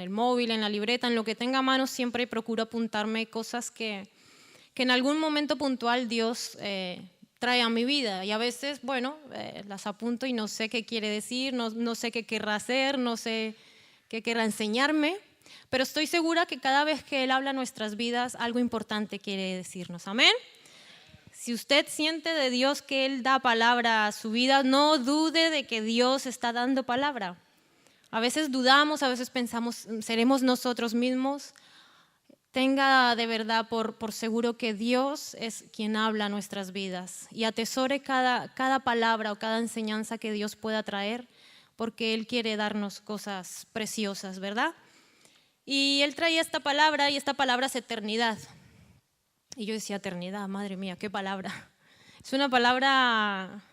el móvil, en la libreta, en lo que tenga a mano, siempre procuro apuntarme cosas que en algún momento puntual Dios trae a mi vida. Y a veces, bueno, las apunto y no sé qué quiere decir, no sé qué querrá hacer, no sé qué querrá enseñarme, pero estoy segura que cada vez que Él habla en nuestras vidas, algo importante quiere decirnos. ¿Amén? Si usted siente de Dios que Él da palabra a su vida, no dude de que Dios está dando palabra. A veces dudamos, a veces pensamos, ¿seremos nosotros mismos? Tenga de verdad por seguro que Dios es quien habla a nuestras vidas y atesore cada palabra o cada enseñanza que Dios pueda traer, porque Él quiere darnos cosas preciosas, ¿verdad? Y Él traía esta palabra y esta palabra es eternidad. Y yo decía, eternidad, madre mía, qué palabra. Es una palabra,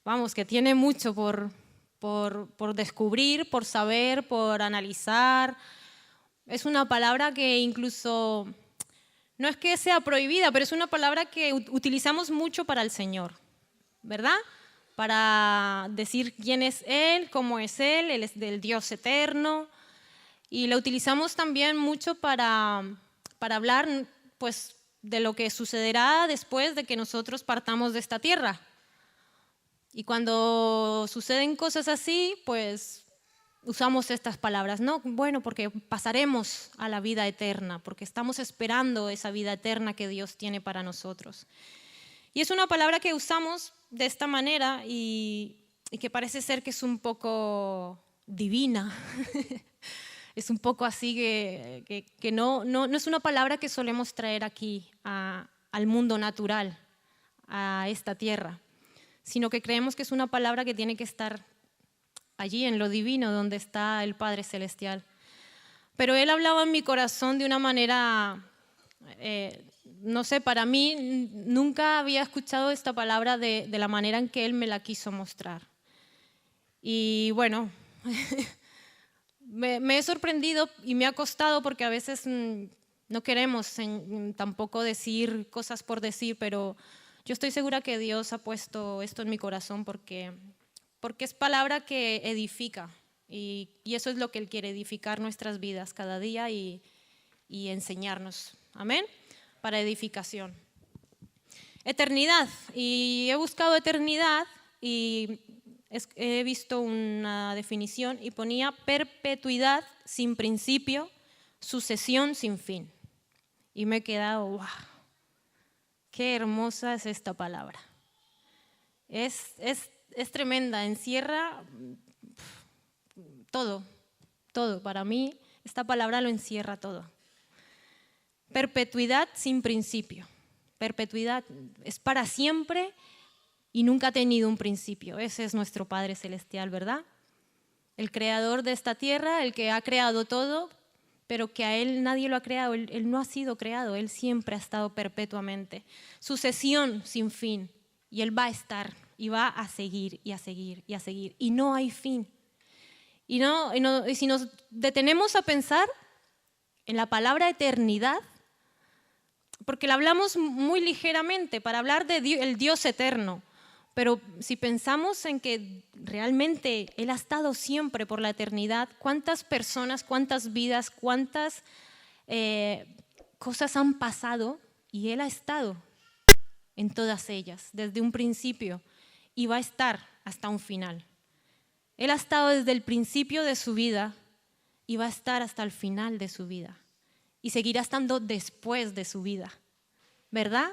vamos, que tiene mucho por descubrir, por saber, por analizar. Es una palabra que incluso, no es que sea prohibida, pero es una palabra que utilizamos mucho para el Señor, ¿verdad? Para decir quién es Él, cómo es Él es del Dios eterno. Y la utilizamos también mucho para hablar, pues, de lo que sucederá después de que nosotros partamos de esta tierra. Y cuando suceden cosas así, pues usamos estas palabras, ¿no? Bueno, porque pasaremos a la vida eterna, porque estamos esperando esa vida eterna que Dios tiene para nosotros. Y es una palabra que usamos de esta manera y que parece ser que es un poco divina. Es un poco así que no es una palabra que solemos traer aquí al mundo natural, a esta tierra, sino que creemos que es una palabra que tiene que estar allí en lo divino, donde está el Padre Celestial. Pero Él hablaba en mi corazón de una manera, no sé, para mí nunca había escuchado esta palabra de la manera en que Él me la quiso mostrar. Y bueno, me he sorprendido y me ha costado porque a veces no queremos tampoco decir cosas por decir, pero yo estoy segura que Dios ha puesto esto en mi corazón porque es palabra que edifica y eso es lo que Él quiere, edificar nuestras vidas cada día y enseñarnos. Amén, para edificación. Eternidad, y he buscado eternidad y he visto una definición y ponía perpetuidad sin principio, sucesión sin fin. Y me he quedado, wow, qué hermosa es esta palabra. Es tremenda, encierra todo. Para mí esta palabra lo encierra todo. Perpetuidad sin principio. Perpetuidad es para siempre y nunca ha tenido un principio. Ese es nuestro Padre Celestial, ¿verdad? El creador de esta tierra, el que ha creado todo, pero que a Él nadie lo ha creado, Él no ha sido creado, Él siempre ha estado perpetuamente. Sucesión sin fin, y Él va a estar, y va a seguir, y a seguir, y a seguir, y no hay fin. Y si nos detenemos a pensar en la palabra eternidad, porque la hablamos muy ligeramente para hablar del Dios eterno, pero si pensamos en que realmente Él ha estado siempre por la eternidad, ¿cuántas personas, cuántas vidas, cuántas cosas han pasado y Él ha estado en todas ellas desde un principio y va a estar hasta un final? Él ha estado desde el principio de su vida y va a estar hasta el final de su vida y seguirá estando después de su vida, ¿verdad?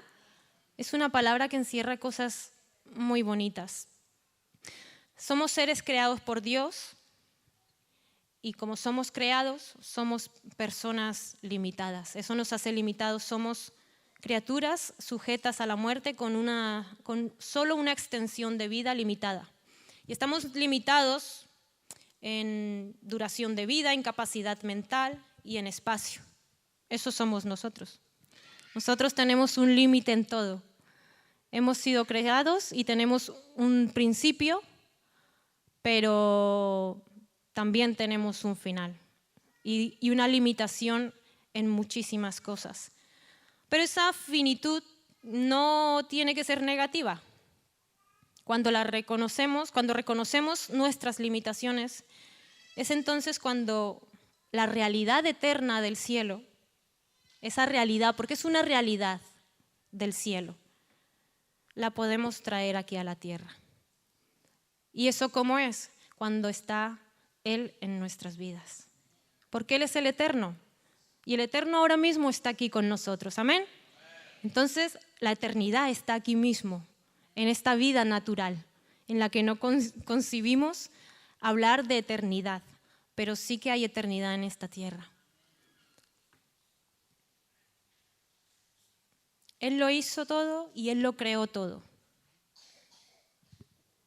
Es una palabra que encierra cosas muy bonitas. Somos seres creados por Dios y como somos creados, somos personas limitadas. Eso nos hace limitados. Somos criaturas sujetas a la muerte con solo una extensión de vida limitada. Y estamos limitados en duración de vida, en capacidad mental y en espacio. Eso somos nosotros. Nosotros tenemos un límite en todo. Hemos sido creados y tenemos un principio, pero también tenemos un final y una limitación en muchísimas cosas. Pero esa finitud no tiene que ser negativa. Cuando reconocemos nuestras limitaciones, es entonces cuando la realidad eterna del cielo, esa realidad, porque es una realidad del cielo, la podemos traer aquí a la tierra. ¿Y eso cómo es? Cuando está Él en nuestras vidas. Porque Él es el eterno. Y el eterno ahora mismo está aquí con nosotros. ¿Amén? Entonces, la eternidad está aquí mismo, en esta vida natural, en la que no concibimos hablar de eternidad, pero sí que hay eternidad en esta tierra. Él lo hizo todo y Él lo creó todo.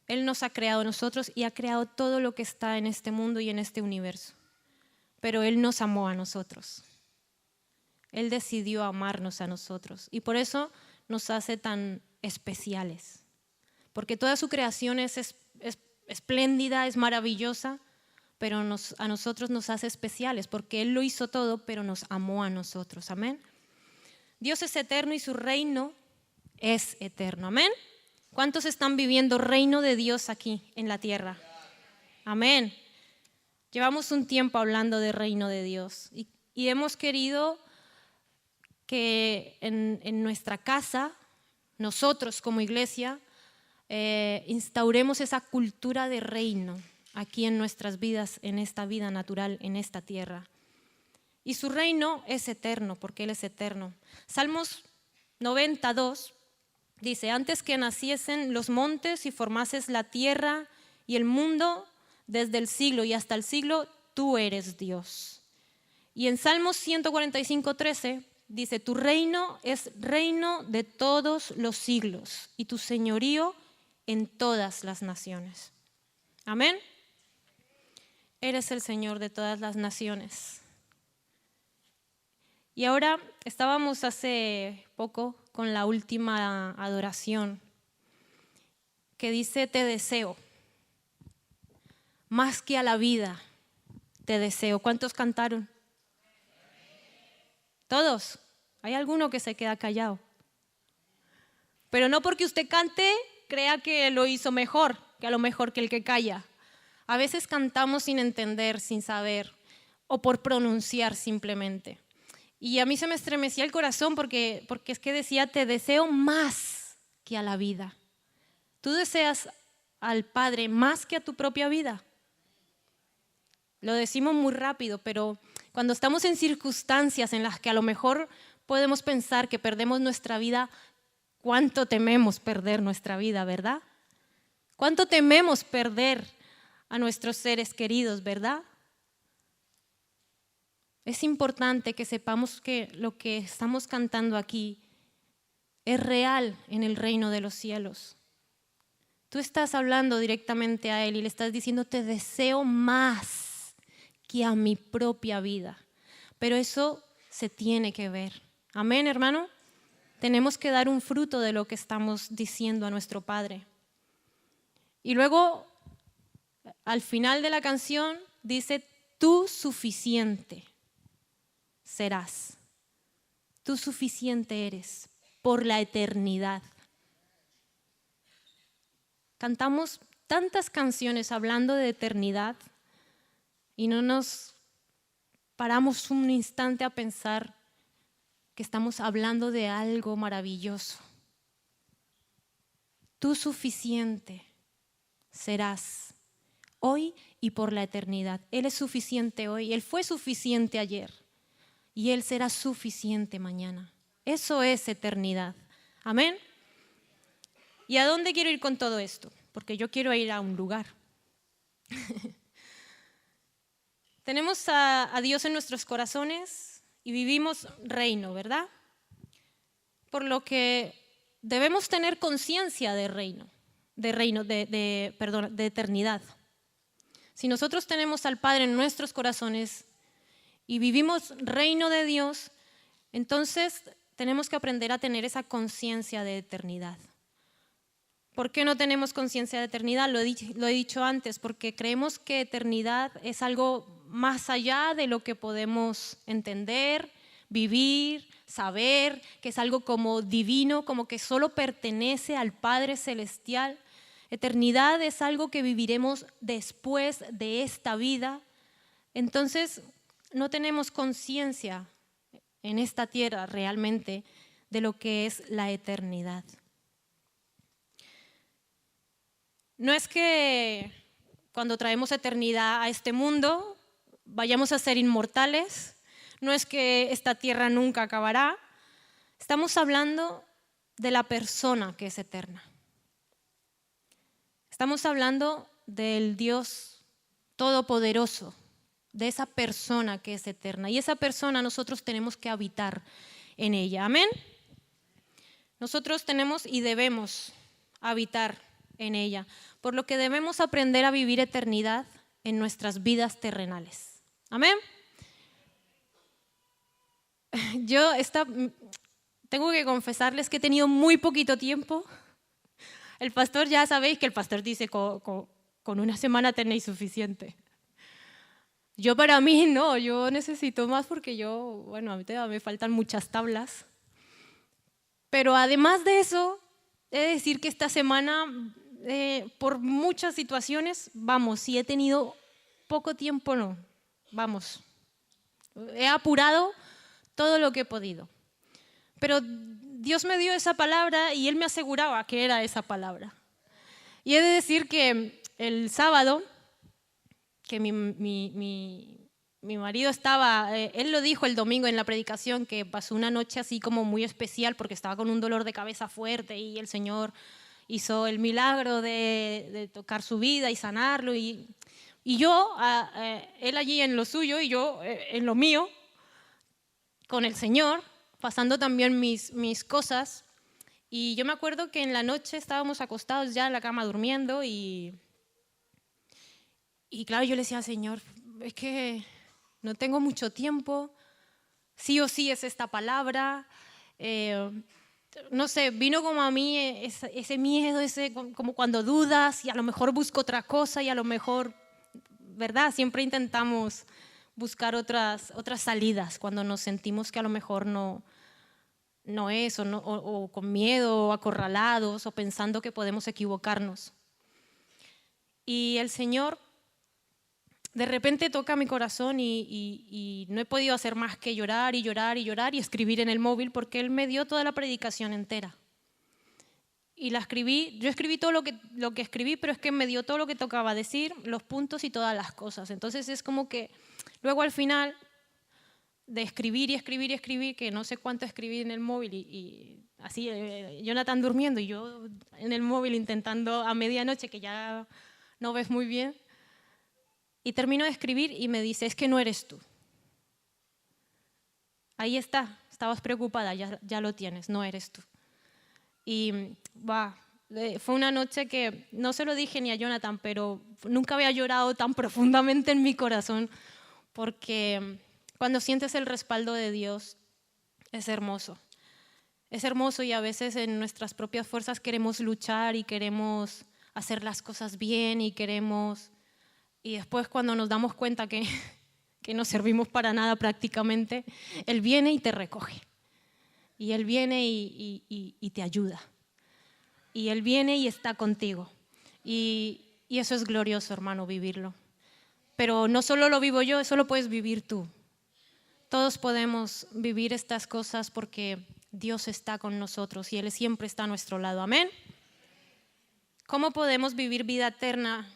Él nos ha creado a nosotros y ha creado todo lo que está en este mundo y en este universo. Pero Él nos amó a nosotros. Él decidió amarnos a nosotros y por eso nos hace tan especiales. Porque toda su creación es espléndida, es maravillosa, pero a nosotros nos hace especiales porque Él lo hizo todo, pero nos amó a nosotros. Amén. Dios es eterno y su reino es eterno. Amén. ¿Cuántos están viviendo reino de Dios aquí en la tierra? Amén. Llevamos un tiempo hablando de reino de Dios y hemos querido que en nuestra casa, nosotros como iglesia, instauremos esa cultura de reino aquí en nuestras vidas, en esta vida natural, en esta tierra. Y su reino es eterno, porque Él es eterno. Salmos 92 dice, antes que naciesen los montes y formases la tierra y el mundo, desde el siglo y hasta el siglo, tú eres Dios. Y en Salmos 145:13 dice, tu reino es reino de todos los siglos y tu señorío en todas las naciones. Amén. Eres el Señor de todas las naciones. Y ahora estábamos hace poco con la última adoración que dice, te deseo, más que a la vida, te deseo. ¿Cuántos cantaron? ¿Todos? ¿Hay alguno que se queda callado? Pero no porque usted cante, crea que lo hizo mejor, que a lo mejor que el que calla. A veces cantamos sin entender, sin saber, o por pronunciar simplemente. Y a mí se me estremecía el corazón porque es que decía, te deseo más que a la vida. ¿Tú deseas al Padre más que a tu propia vida? Lo decimos muy rápido, pero cuando estamos en circunstancias en las que a lo mejor podemos pensar que perdemos nuestra vida, ¿cuánto tememos perder nuestra vida, verdad? ¿Cuánto tememos perder a nuestros seres queridos, verdad? Es importante que sepamos que lo que estamos cantando aquí es real en el reino de los cielos. Tú estás hablando directamente a Él y le estás diciendo, te deseo más que a mi propia vida. Pero eso se tiene que ver. Amén, hermano. Tenemos que dar un fruto de lo que estamos diciendo a nuestro Padre. Y luego, al final de la canción, dice, tú suficiente serás. Tú suficiente eres por la eternidad. Cantamos tantas canciones hablando de eternidad y no nos paramos un instante a pensar que estamos hablando de algo maravilloso. Tú suficiente serás hoy y por la eternidad. Él es suficiente hoy, Él fue suficiente ayer y Él será suficiente mañana. Eso es eternidad. Amén. ¿Y a dónde quiero ir con todo esto? Porque yo quiero ir a un lugar. Tenemos a Dios en nuestros corazones y vivimos reino, ¿verdad? Por lo que debemos tener conciencia de de eternidad. Si nosotros tenemos al Padre en nuestros corazones y vivimos reino de Dios, entonces tenemos que aprender a tener esa conciencia de eternidad. ¿Por qué no tenemos conciencia de eternidad? Lo he dicho antes, porque creemos que eternidad es algo más allá de lo que podemos entender, vivir, saber, que es algo como divino, como que solo pertenece al Padre Celestial. Eternidad es algo que viviremos después de esta vida. Entonces, no tenemos conciencia en esta tierra realmente de lo que es la eternidad. No es que cuando traemos eternidad a este mundo vayamos a ser inmortales, no es que esta tierra nunca acabará. Estamos hablando de la persona que es eterna. Estamos hablando del Dios Todopoderoso, de esa persona que es eterna. Y esa persona nosotros tenemos que habitar en ella. Amén. Nosotros tenemos y debemos habitar en ella, por lo que debemos aprender a vivir eternidad en nuestras vidas terrenales. Amén. Yo tengo que confesarles que he tenido muy poquito tiempo. El pastor, ya sabéis que el pastor dice con una semana tenéis suficiente. Yo para mí no, yo necesito más porque a mí todavía me faltan muchas tablas. Pero además de eso, he de decir que esta semana, por muchas situaciones, si he tenido poco tiempo, he apurado todo lo que he podido. Pero Dios me dio esa palabra y Él me aseguraba que era esa palabra. Y he de decir que el sábado, que mi marido estaba, él lo dijo el domingo en la predicación, que pasó una noche así como muy especial porque estaba con un dolor de cabeza fuerte y el Señor hizo el milagro de tocar su vida y sanarlo. Y yo, él allí en lo suyo y yo en lo mío, con el Señor, pasando también mis cosas. Y yo me acuerdo que en la noche estábamos acostados ya en la cama durmiendo y claro, yo le decía al Señor, es que no tengo mucho tiempo, sí o sí es esta palabra. No sé, vino como a mí ese miedo, como cuando dudas y a lo mejor busco otra cosa y a lo mejor, ¿verdad? Siempre intentamos buscar otras salidas cuando nos sentimos que a lo mejor no es, o con miedo, o acorralados, o pensando que podemos equivocarnos. Y el Señor de repente toca mi corazón y no he podido hacer más que llorar y llorar y llorar y escribir en el móvil porque Él me dio toda la predicación entera. Y la escribí, yo escribí todo lo que escribí, pero es que me dio todo lo que tocaba decir, los puntos y todas las cosas. Entonces es como que luego al final de escribir y escribir y escribir, que no sé cuánto escribí en el móvil y así Jonathan durmiendo y yo en el móvil intentando a medianoche que ya no ves muy bien. Y termino de escribir y me dice, es que no eres tú. Ahí está, estabas preocupada, ya lo tienes, no eres tú. Y fue una noche que no se lo dije ni a Jonathan, pero nunca había llorado tan profundamente en mi corazón, porque cuando sientes el respaldo de Dios es hermoso. Es hermoso y a veces en nuestras propias fuerzas queremos luchar y queremos hacer las cosas bien y después cuando nos damos cuenta que no servimos para nada prácticamente, Él viene y te recoge. Y Él viene y te ayuda. Y Él viene y está contigo. Y eso es glorioso, hermano, vivirlo. Pero no solo lo vivo yo, eso lo puedes vivir tú. Todos podemos vivir estas cosas porque Dios está con nosotros y Él siempre está a nuestro lado. Amén. ¿Cómo podemos vivir vida eterna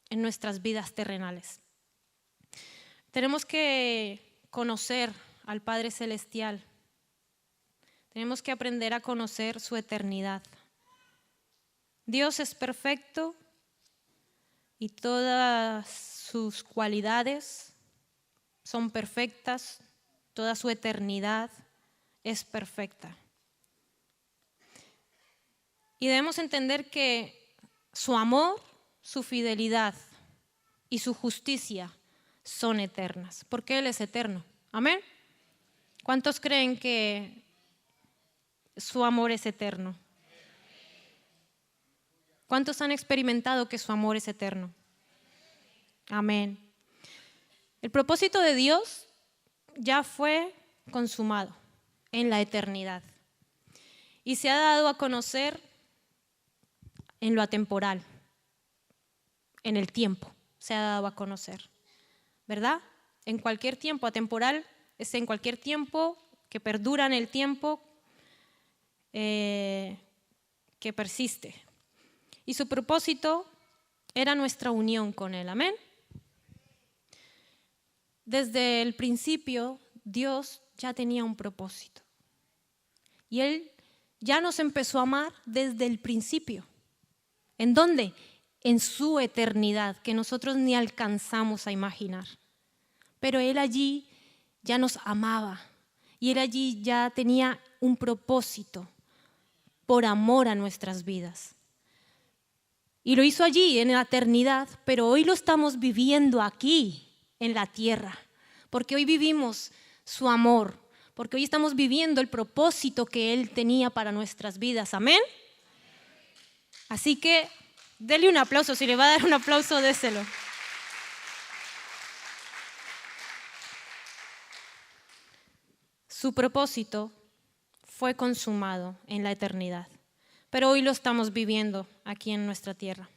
en nuestras vidas terrenales? Tenemos que conocer al Padre Celestial. Tenemos que aprender a conocer su eternidad. Dios es perfecto y todas sus cualidades son perfectas, toda su eternidad es perfecta. Y debemos entender que su amor, su fidelidad y su justicia son eternas, porque Él es eterno. ¿Amén? ¿Cuántos creen que su amor es eterno? ¿Cuántos han experimentado que su amor es eterno? Amén. El propósito de Dios ya fue consumado en la eternidad y se ha dado a conocer en lo atemporal, en el tiempo se ha dado a conocer, ¿verdad? en cualquier tiempo. Atemporal es en cualquier tiempo, que perdura en el tiempo, que persiste. Y su propósito era nuestra unión con Él. Amén. Desde el principio, Dios ya tenía un propósito. Y Él ya nos empezó a amar desde el principio. ¿En dónde? En su eternidad, que nosotros ni alcanzamos a imaginar. Pero Él allí ya nos amaba y Él allí ya tenía un propósito por amor a nuestras vidas. Y lo hizo allí en la eternidad, pero hoy lo estamos viviendo aquí, en la tierra, porque hoy vivimos su amor, porque hoy estamos viviendo el propósito que Él tenía para nuestras vidas. Amén. Así que dele un aplauso, si le va a dar un aplauso, déselo. Su propósito fue consumado en la eternidad, pero hoy lo estamos viviendo aquí en nuestra tierra.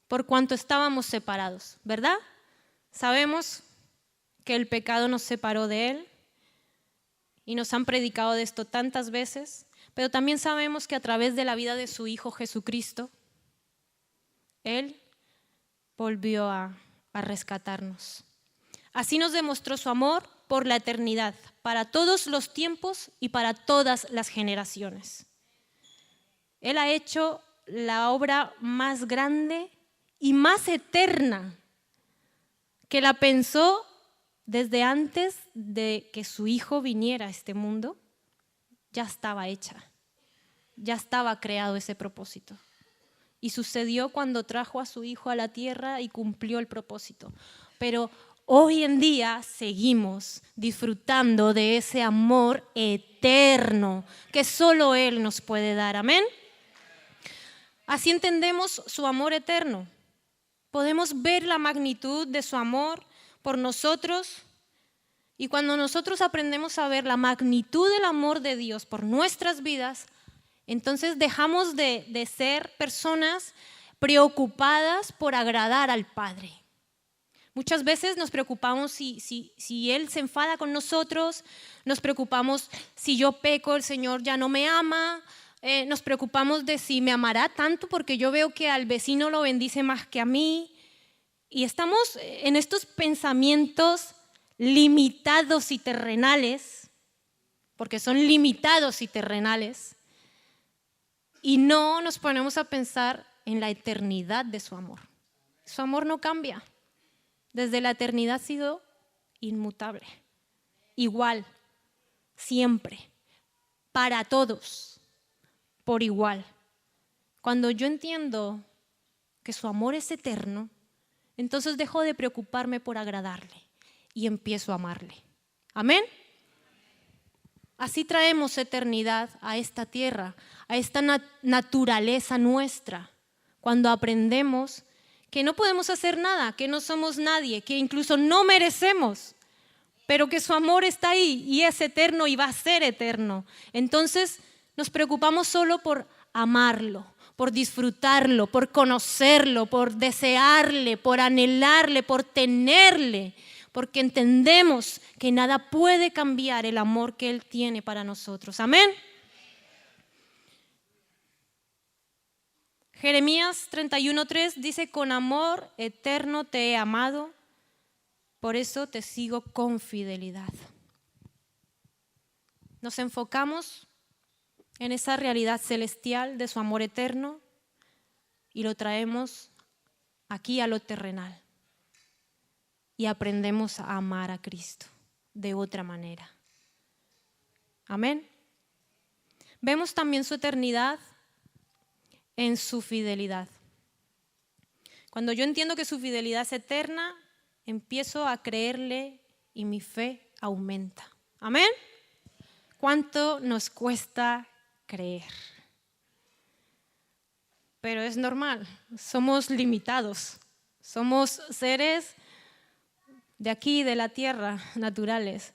Por cuanto estábamos separados, ¿verdad? Sabemos que el pecado nos separó de Él y nos han predicado de esto tantas veces, pero también sabemos que a través de la vida de su Hijo Jesucristo, Él volvió a rescatarnos. Así nos demostró su amor por la eternidad, para todos los tiempos y para todas las generaciones. Él ha hecho la obra más grande y más eterna, que la pensó desde antes de que su Hijo viniera a este mundo. Ya estaba hecha, ya estaba creado ese propósito. Y sucedió cuando trajo a su Hijo a la tierra y cumplió el propósito. Pero hoy en día seguimos disfrutando de ese amor eterno que solo Él nos puede dar. Amén. Así entendemos su amor eterno. Podemos ver la magnitud de su amor por nosotros, y cuando nosotros aprendemos a ver la magnitud del amor de Dios por nuestras vidas, entonces dejamos de ser personas preocupadas por agradar al Padre. Muchas veces nos preocupamos si Él se enfada con nosotros, nos preocupamos si yo peco, el Señor ya no me ama, nos preocupamos de si me amará tanto porque yo veo que al vecino lo bendice más que a mí. Y estamos en estos pensamientos limitados y terrenales, porque son limitados y terrenales, y no nos ponemos a pensar en la eternidad de su amor. Su amor no cambia. Desde la eternidad ha sido inmutable, igual, siempre, para todos, por igual. Cuando yo entiendo que su amor es eterno, entonces dejo de preocuparme por agradarle y empiezo a amarle. Amén. Así traemos eternidad a esta tierra, a esta naturaleza nuestra, cuando aprendemos que no podemos hacer nada, que no somos nadie, que incluso no merecemos, pero que su amor está ahí y es eterno y va a ser eterno. Entonces nos preocupamos solo por amarlo, por disfrutarlo, por conocerlo, por desearle, por anhelarle, por tenerle, porque entendemos que nada puede cambiar el amor que Él tiene para nosotros. Amén. Jeremías 31:3 dice: con amor eterno te he amado, por eso te sigo con fidelidad. Nos enfocamos en esa realidad celestial de su amor eterno y lo traemos aquí a lo terrenal y aprendemos a amar a Cristo de otra manera. Amén. Vemos también su eternidad en su fidelidad. Cuando yo entiendo que su fidelidad es eterna, empiezo a creerle y mi fe aumenta. Amén. ¿Cuánto nos cuesta creer? Pero es normal, somos limitados, somos seres de aquí, de la tierra, naturales.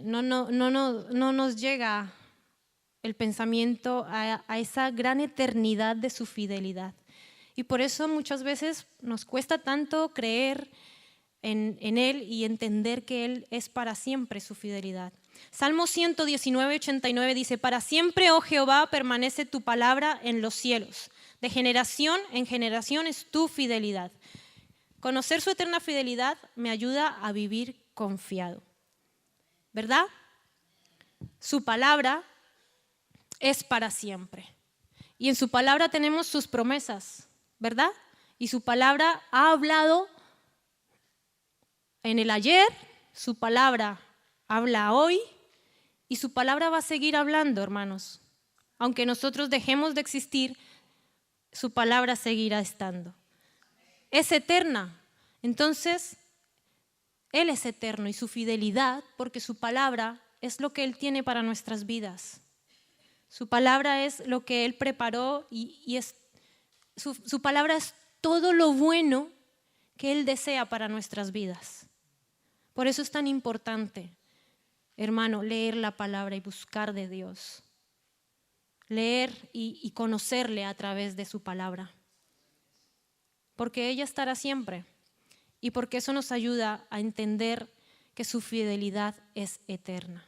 No nos llega el pensamiento a esa gran eternidad de su fidelidad. Y por eso muchas veces nos cuesta tanto creer en Él y entender que Él es para siempre su fidelidad. Salmo 119, 89 dice: para siempre, oh Jehová, permanece tu palabra en los cielos. De generación en generación es tu fidelidad. Conocer su eterna fidelidad me ayuda a vivir confiado, ¿verdad? Su palabra es para siempre. Y en su palabra tenemos sus promesas, ¿verdad? Y su palabra ha hablado en el ayer, su palabra habla hoy y su palabra va a seguir hablando, hermanos. Aunque nosotros dejemos de existir, su palabra seguirá estando. Es eterna. Entonces, Él es eterno y su fidelidad, porque su palabra es lo que Él tiene para nuestras vidas. Su palabra es lo que Él preparó y su palabra es todo lo bueno que Él desea para nuestras vidas. Por eso es tan importante, hermano, leer la palabra y buscar de Dios. Leer y conocerle a través de su palabra. Porque ella estará siempre y porque eso nos ayuda a entender que su fidelidad es eterna.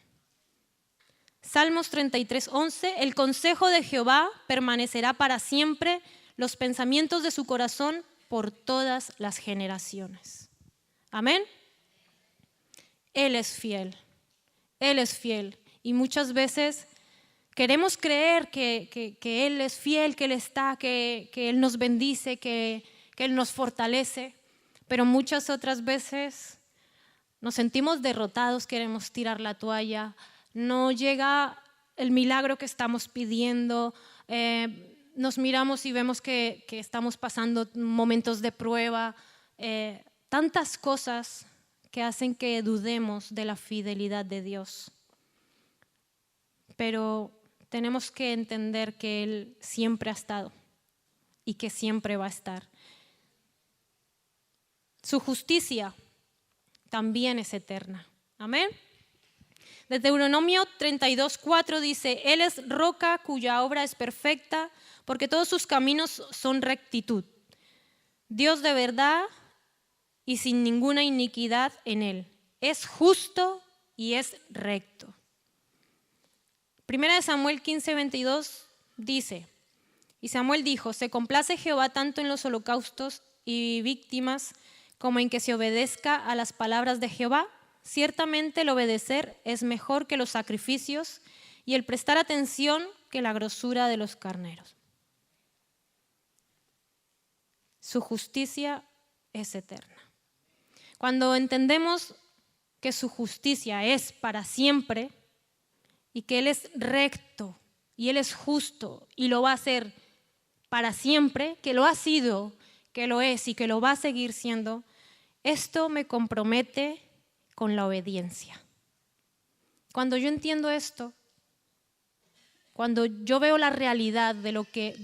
Salmos 33, 11: el consejo de Jehová permanecerá para siempre, los pensamientos de su corazón por todas las generaciones. Amén. Él es fiel, Él es fiel. Y muchas veces queremos creer que Él es fiel, que Él está, que Él nos bendice, que Él nos fortalece, pero muchas otras veces nos sentimos derrotados, queremos tirar la toalla, no llega el milagro que estamos pidiendo, nos miramos y vemos que estamos pasando momentos de prueba, tantas cosas que hacen que dudemos de la fidelidad de Dios. Pero tenemos que entender que Él siempre ha estado y que siempre va a estar. Su justicia también es eterna. Amén. De Deuteronomio 32:4 dice: Él es roca cuya obra es perfecta, porque todos sus caminos son rectitud. Dios de verdad y sin ninguna iniquidad en Él. Es justo y es recto. Primera de Samuel 15:22 dice: y Samuel dijo: se complace Jehová tanto en los holocaustos y víctimas como en que se obedezca a las palabras de Jehová. Ciertamente el obedecer es mejor que los sacrificios y el prestar atención que la grosura de los carneros. Su justicia es eterna. Cuando entendemos que su justicia es para siempre y que Él es recto y Él es justo y lo va a hacer para siempre, que lo ha sido, que lo es y que lo va a seguir siendo, esto me compromete con la obediencia. Cuando yo entiendo esto, cuando yo veo la realidad de lo que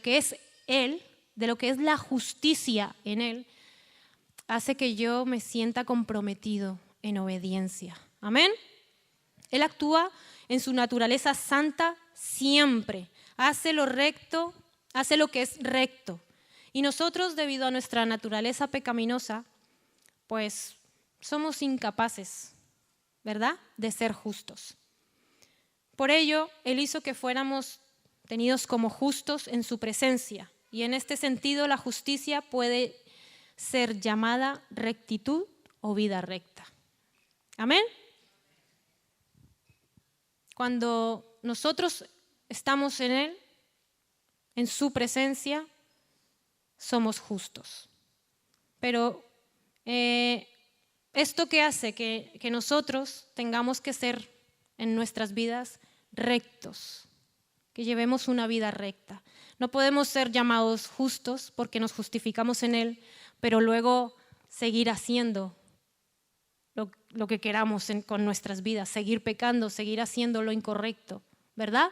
es Él, de lo que es la justicia en Él, hace que yo me sienta comprometido en obediencia. Amén. Él actúa en su naturaleza santa siempre. Hace lo recto, hace lo que es recto. Y nosotros, debido a nuestra naturaleza pecaminosa, pues somos incapaces, ¿verdad?, de ser justos. Por ello, Él hizo que fuéramos tenidos como justos en su presencia. Y en este sentido, la justicia puede ser llamada rectitud o vida recta. Amén. Cuando nosotros estamos en Él, en su presencia, somos justos. Pero esto que hace que nosotros tengamos que ser en nuestras vidas rectos, que llevemos una vida recta. No podemos ser llamados justos porque nos justificamos en Él, pero luego seguir haciendo lo que queramos con nuestras vidas, seguir pecando, seguir haciendo lo incorrecto, ¿verdad?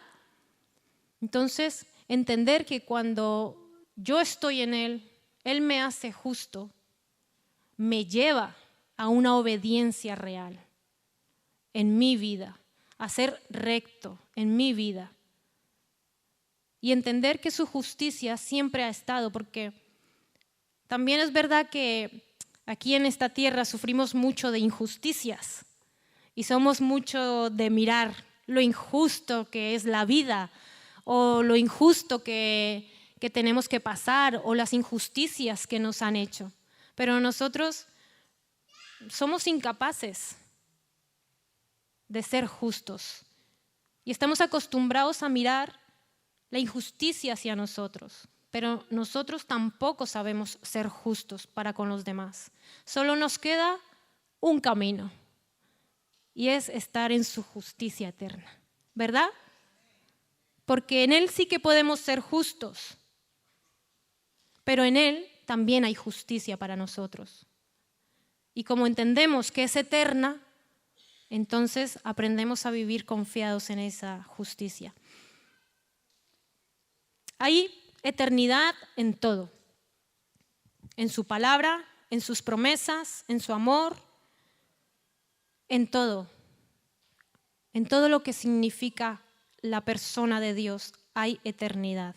Entonces, entender que cuando yo estoy en Él, Él me hace justo, me lleva a una obediencia real en mi vida, a ser recto en mi vida. Y entender que su justicia siempre ha estado, porque también es verdad que aquí en esta tierra sufrimos mucho de injusticias y somos mucho de mirar lo injusto que es la vida o lo injusto que tenemos que pasar o las injusticias que nos han hecho. Pero nosotros somos incapaces de ser justos y estamos acostumbrados a mirar la injusticia hacia nosotros, pero nosotros tampoco sabemos ser justos para con los demás. Solo nos queda un camino y es estar en su justicia eterna, ¿verdad? Porque en Él sí que podemos ser justos, pero en Él también hay justicia para nosotros. Y como entendemos que es eterna, entonces aprendemos a vivir confiados en esa justicia. Hay eternidad en todo, en su palabra, en sus promesas, en su amor, en todo lo que significa la persona de Dios hay eternidad.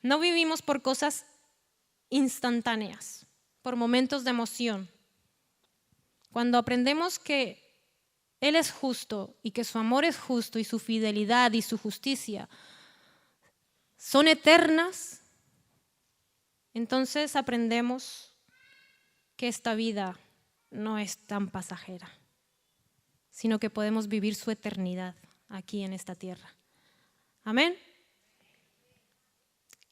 No vivimos por cosas instantáneas, por momentos de emoción. Cuando aprendemos que Él es justo y que su amor es justo y su fidelidad y su justicia son eternas, entonces aprendemos que esta vida no es tan pasajera, sino que podemos vivir su eternidad aquí en esta tierra. Amén.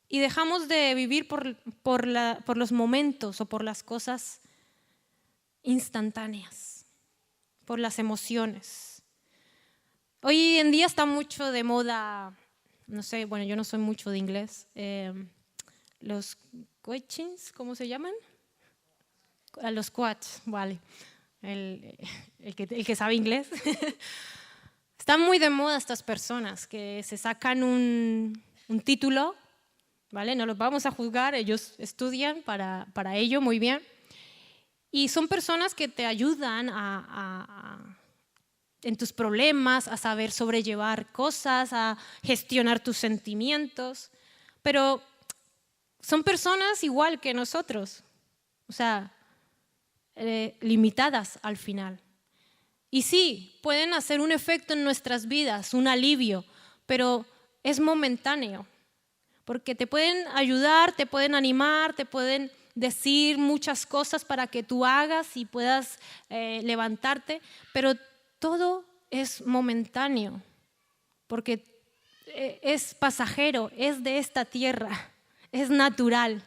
Y dejamos de vivir por los momentos o por las cosas instantáneas, por las emociones. Hoy en día está mucho de moda, no sé, bueno, yo no soy mucho de inglés, los coachings, ¿cómo se llaman? Los quads, vale, el que sabe inglés. Están muy de moda estas personas que se sacan un título, ¿vale? No los vamos a juzgar, ellos estudian para ello muy bien. Y son personas que te ayudan en tus problemas, a saber sobrellevar cosas, a gestionar tus sentimientos. Pero son personas igual que nosotros, o sea, limitadas al final. Y sí, pueden hacer un efecto en nuestras vidas, un alivio, pero es momentáneo. Porque te pueden ayudar, te pueden animar, te pueden decir muchas cosas para que tú hagas y puedas levantarte, pero todo es momentáneo, porque es pasajero, es de esta tierra, es natural.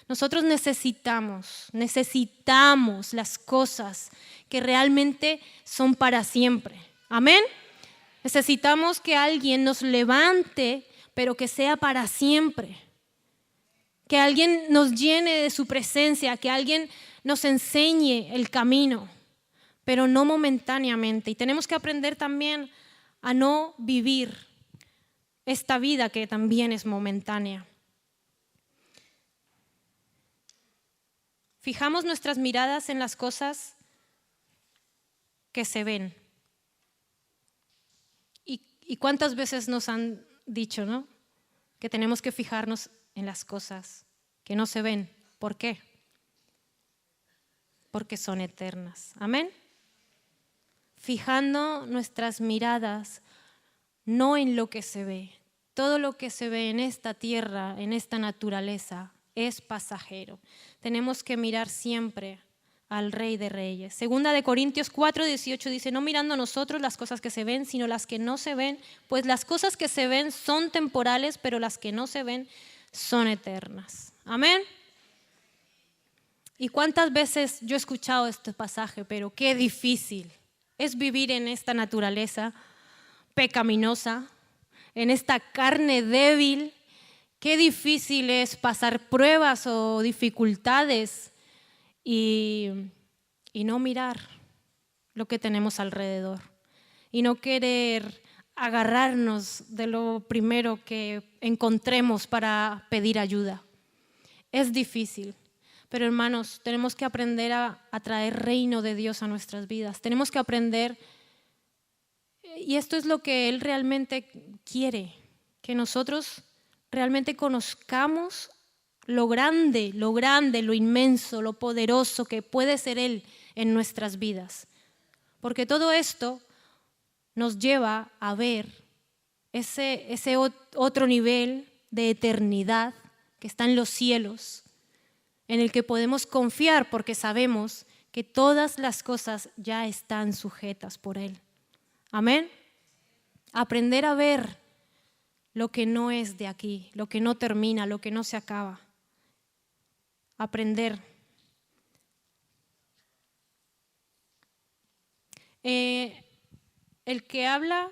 Nosotros necesitamos las cosas que realmente son para siempre. Amén. Necesitamos que alguien nos levante, pero que sea para siempre. Que alguien nos llene de su presencia, que alguien nos enseñe el camino, pero no momentáneamente. Y tenemos que aprender también a no vivir esta vida que también es momentánea. Fijamos nuestras miradas en las cosas que se ven. ¿Y cuántas veces nos han dicho, ¿no?, que tenemos que fijarnos en las cosas que no se ven? ¿Por qué? Porque son eternas. Amén. Fijando nuestras miradas no en lo que se ve. Todo lo que se ve en esta tierra, en esta naturaleza, es pasajero. Tenemos que mirar siempre al Rey de Reyes. Segunda de Corintios 4:18 dice: no mirando nosotros las cosas que se ven, sino las que no se ven, pues las cosas que se ven son temporales, pero las que no se ven son eternas. Amén. ¿Y cuántas veces yo he escuchado este pasaje? Pero qué difícil es vivir en esta naturaleza pecaminosa, en esta carne débil. Qué difícil es pasar pruebas o dificultades y no mirar lo que tenemos alrededor y no querer agarrarnos de lo primero que encontremos para pedir ayuda. Es difícil, pero hermanos, tenemos que aprender a traer reino de Dios a nuestras vidas. Tenemos que aprender, y esto es lo que Él realmente quiere, que nosotros realmente conozcamos lo grande, lo inmenso, lo poderoso que puede ser Él en nuestras vidas. Porque todo esto nos lleva a ver ese otro nivel de eternidad que está en los cielos, en el que podemos confiar porque sabemos que todas las cosas ya están sujetas por Él. Amén. Aprender a ver lo que no es de aquí, lo que no termina, lo que no se acaba. Aprender. El que habla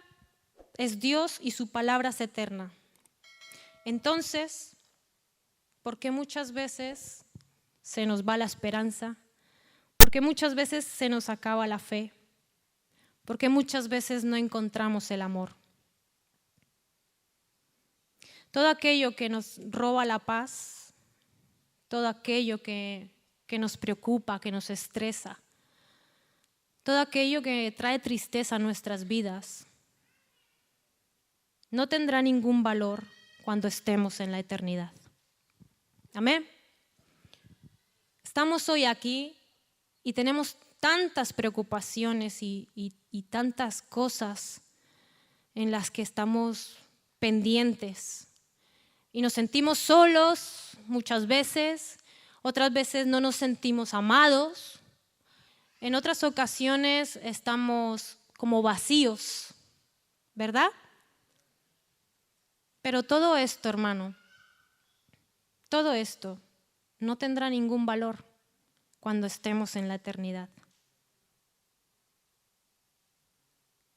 es Dios y su palabra es eterna. Entonces, ¿por qué muchas veces se nos va la esperanza? ¿Por qué muchas veces se nos acaba la fe? ¿Por qué muchas veces no encontramos el amor? Todo aquello que nos roba la paz, todo aquello que nos preocupa, que nos estresa, todo aquello que trae tristeza a nuestras vidas, no tendrá ningún valor cuando estemos en la eternidad. Amén. Estamos hoy aquí y tenemos tantas preocupaciones y tantas cosas en las que estamos pendientes. Y nos sentimos solos muchas veces, otras veces no nos sentimos amados, en otras ocasiones estamos como vacíos, ¿verdad? Pero todo esto, hermano, todo esto no tendrá ningún valor cuando estemos en la eternidad.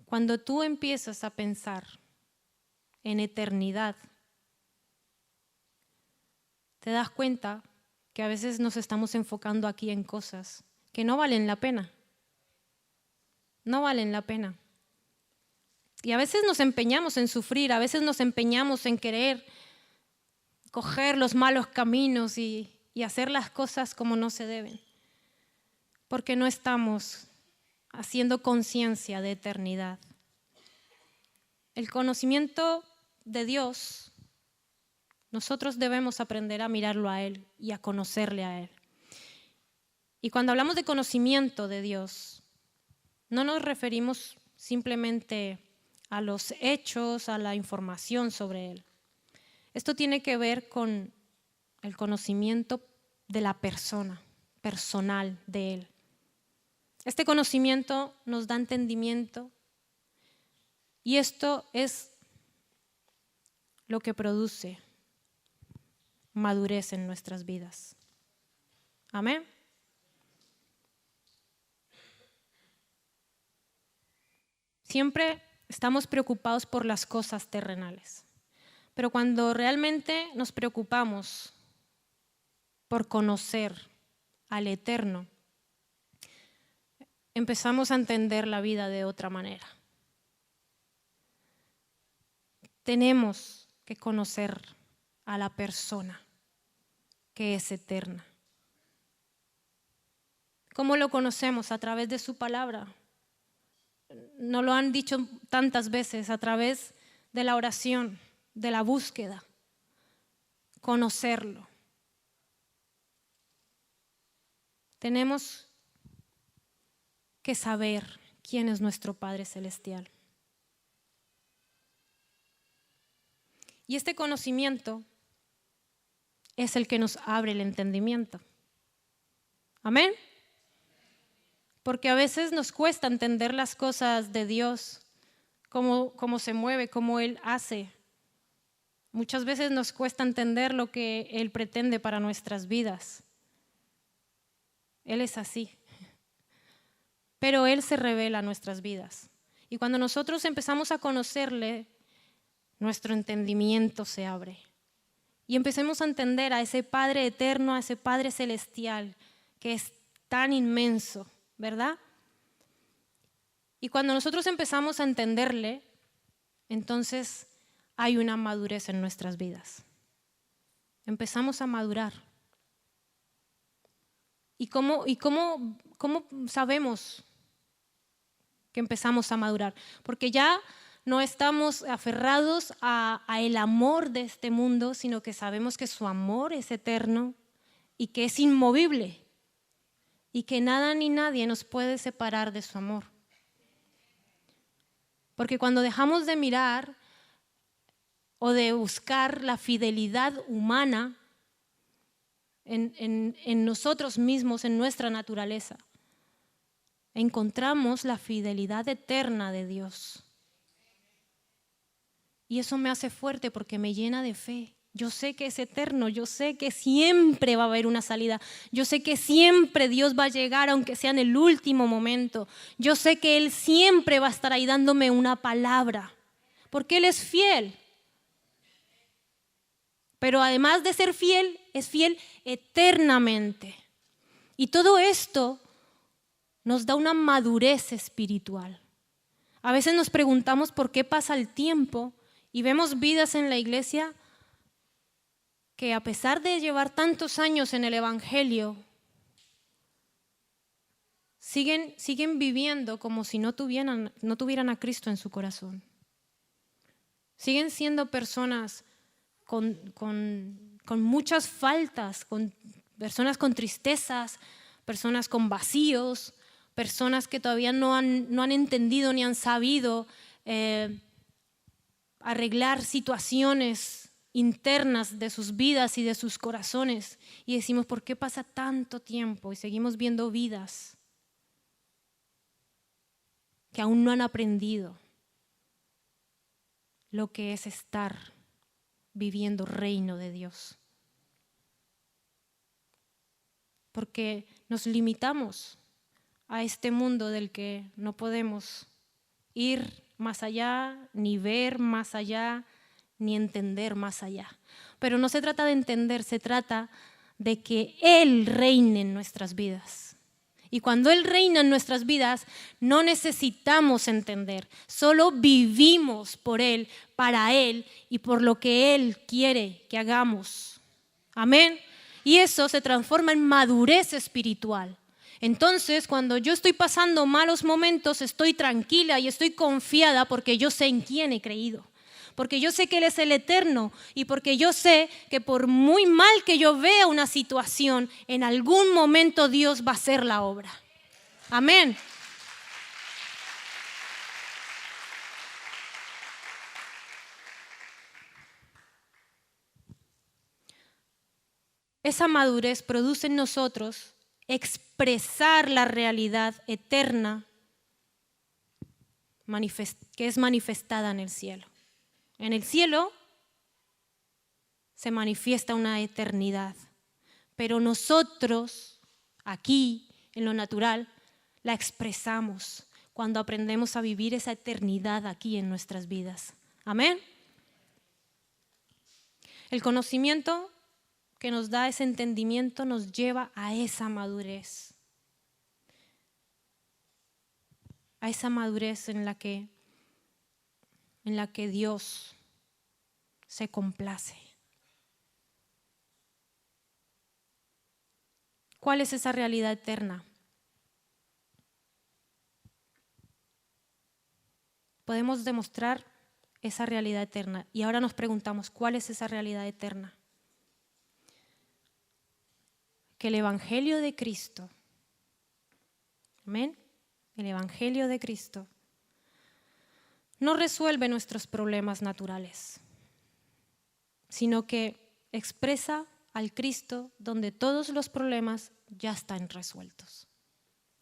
Cuando tú empiezas a pensar en eternidad, te das cuenta que a veces nos estamos enfocando aquí en cosas que no valen la pena. No valen la pena. Y a veces nos empeñamos en sufrir, a veces nos empeñamos en querer coger los malos caminos y hacer las cosas como no se deben, porque no estamos haciendo conciencia de eternidad. El conocimiento de Dios, nosotros debemos aprender a mirarlo a Él y a conocerle a Él. Y cuando hablamos de conocimiento de Dios, no nos referimos simplemente a los hechos, a la información sobre Él. Esto tiene que ver con el conocimiento de la persona, personal de Él. Este conocimiento nos da entendimiento y esto es lo que produce madurez en nuestras vidas. Amén. Siempre estamos preocupados por las cosas terrenales, pero cuando realmente nos preocupamos por conocer al Eterno, empezamos a entender la vida de otra manera. Tenemos que conocer a la persona que es eterna. ¿Cómo lo conocemos? A través de su palabra. Nos lo han dicho tantas veces, a través de la oración, de la búsqueda, conocerlo. Tenemos que saber quién es nuestro Padre Celestial. Y este conocimiento es el que nos abre el entendimiento. Amén. Porque a veces nos cuesta entender las cosas de Dios, cómo se mueve, cómo Él hace. Muchas veces nos cuesta entender lo que Él pretende para nuestras vidas. Él es así. Pero Él se revela a nuestras vidas. Y cuando nosotros empezamos a conocerle, nuestro entendimiento se abre. Y empecemos a entender a ese Padre eterno, a ese Padre celestial, que es tan inmenso, ¿verdad? Y cuando nosotros empezamos a entenderle, entonces hay una madurez en nuestras vidas. Empezamos a madurar. ¿Y cómo sabemos que empezamos a madurar? Porque ya no estamos aferrados a el amor de este mundo, sino que sabemos que su amor es eterno y que es inmovible y que nada ni nadie nos puede separar de su amor. Porque cuando dejamos de mirar o de buscar la fidelidad humana en nosotros mismos, en nuestra naturaleza, encontramos la fidelidad eterna de Dios. Y eso me hace fuerte porque me llena de fe. Yo sé que es eterno, yo sé que siempre va a haber una salida, yo sé que siempre Dios va a llegar aunque sea en el último momento, yo sé que Él siempre va a estar ahí dándome una palabra, porque Él es fiel. Pero además de ser fiel, es fiel eternamente. Y todo esto nos da una madurez espiritual. A veces nos preguntamos por qué pasa el tiempo y vemos vidas en la iglesia que a pesar de llevar tantos años en el Evangelio, siguen viviendo como si no tuvieran a Cristo en su corazón. Siguen siendo personas con muchas faltas, personas con tristezas, personas con vacíos, personas que todavía no han entendido ni han sabido arreglar situaciones internas de sus vidas y de sus corazones. Y decimos, ¿por qué pasa tanto tiempo? Y seguimos viendo vidas que aún no han aprendido lo que es estar viviendo reino de Dios. Porque nos limitamos a este mundo del que no podemos ir más allá, ni ver más allá, ni entender más allá. Pero no se trata de entender, se trata de que Él reine en nuestras vidas. Y cuando Él reina en nuestras vidas, no necesitamos entender, solo vivimos por Él, para Él y por lo que Él quiere que hagamos. Amén. Y eso se transforma en madurez espiritual. Entonces, cuando yo estoy pasando malos momentos, estoy tranquila y estoy confiada porque yo sé en quién he creído. Porque yo sé que Él es el eterno y porque yo sé que por muy mal que yo vea una situación, en algún momento Dios va a hacer la obra. Amén. Esa madurez produce en nosotros expresar la realidad eterna que es manifestada en el cielo. En el cielo se manifiesta una eternidad, pero nosotros aquí, en lo natural, la expresamos cuando aprendemos a vivir esa eternidad aquí en nuestras vidas. Amén. El conocimiento que nos da ese entendimiento nos lleva a esa madurez. A esa madurez en la que Dios se complace. ¿Cuál es esa realidad eterna? Podemos demostrar esa realidad eterna. Y ahora nos preguntamos, ¿cuál es esa realidad eterna? Que el Evangelio de Cristo, amén, el Evangelio de Cristo no resuelve nuestros problemas naturales, sino que expresa al Cristo donde todos los problemas ya están resueltos.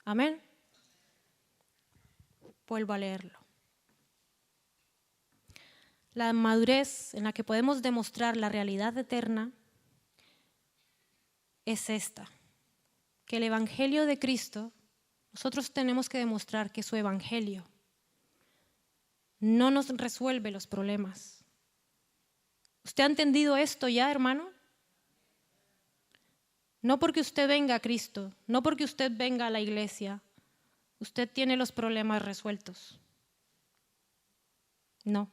Amén. Vuelvo a leerlo. La madurez en la que podemos demostrar la realidad eterna es esta, que el Evangelio de Cristo, nosotros tenemos que demostrar que su Evangelio no nos resuelve los problemas. ¿Usted ha entendido esto ya, hermano? No porque usted venga a Cristo, no porque usted venga a la iglesia, usted tiene los problemas resueltos. No.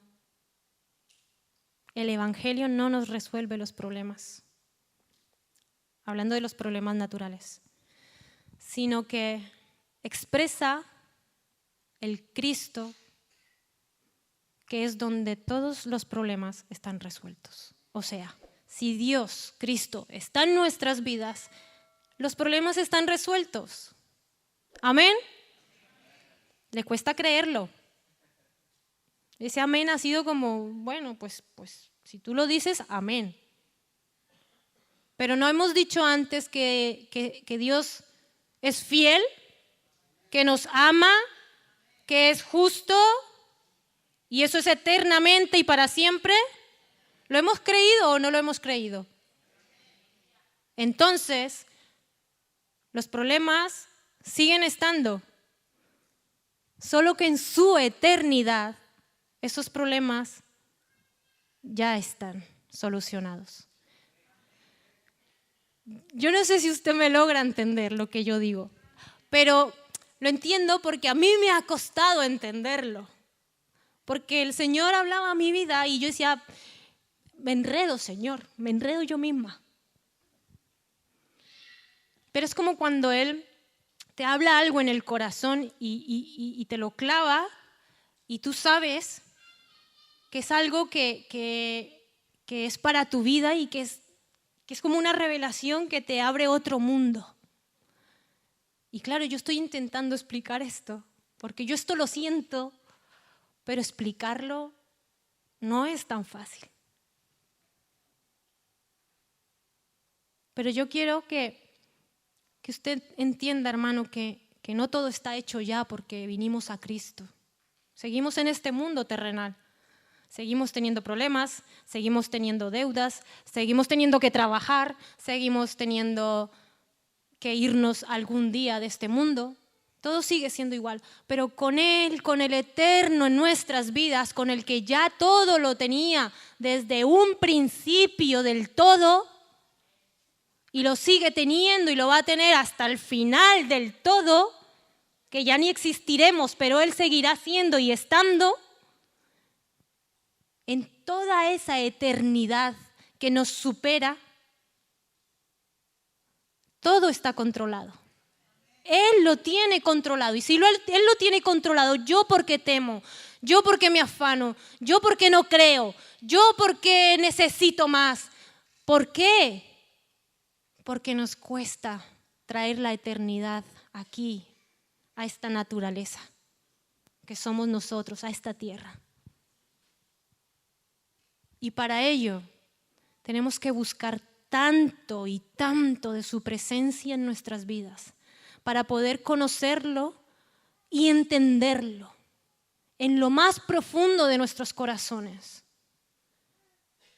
El Evangelio no nos resuelve los problemas, hablando de los problemas naturales, sino que expresa el Cristo que es donde todos los problemas están resueltos. O sea, si Dios, Cristo, está en nuestras vidas, los problemas están resueltos. ¿Amén? Le cuesta creerlo. Ese amén ha sido como, bueno, pues si tú lo dices, amén. Pero no hemos dicho antes que Dios es fiel, que nos ama, que es justo, y eso es eternamente y para siempre. ¿Lo hemos creído o no lo hemos creído? Entonces, los problemas siguen estando, solo que en su eternidad esos problemas ya están solucionados. Yo no sé si usted me logra entender lo que yo digo, pero lo entiendo porque a mí me ha costado entenderlo. Porque el Señor hablaba a mi vida y yo decía, me enredo, Señor, me enredo yo misma. Pero es como cuando Él te habla algo en el corazón y te lo clava y tú sabes que es algo que es para tu vida y que es como una revelación que te abre otro mundo. Y claro, yo estoy intentando explicar esto, porque yo esto lo siento, pero explicarlo no es tan fácil. Pero yo quiero que usted entienda, hermano, que no todo está hecho ya porque vinimos a Cristo. Seguimos en este mundo terrenal. Seguimos teniendo problemas, seguimos teniendo deudas, seguimos teniendo que trabajar, seguimos teniendo que irnos algún día de este mundo. Todo sigue siendo igual, pero con Él, con el eterno en nuestras vidas, con el que ya todo lo tenía desde un principio del todo y lo sigue teniendo y lo va a tener hasta el final del todo, que ya ni existiremos, pero Él seguirá siendo y estando. En toda esa eternidad que nos supera, todo está controlado. Él lo tiene controlado. Y si Él lo tiene controlado, ¿yo porque temo? ¿Yo porque me afano? ¿Yo porque no creo? ¿Yo porque necesito más? ¿Por qué? Porque nos cuesta traer la eternidad aquí, a esta naturaleza que somos nosotros, a esta tierra. Y para ello tenemos que buscar tanto y tanto de su presencia en nuestras vidas para poder conocerlo y entenderlo en lo más profundo de nuestros corazones.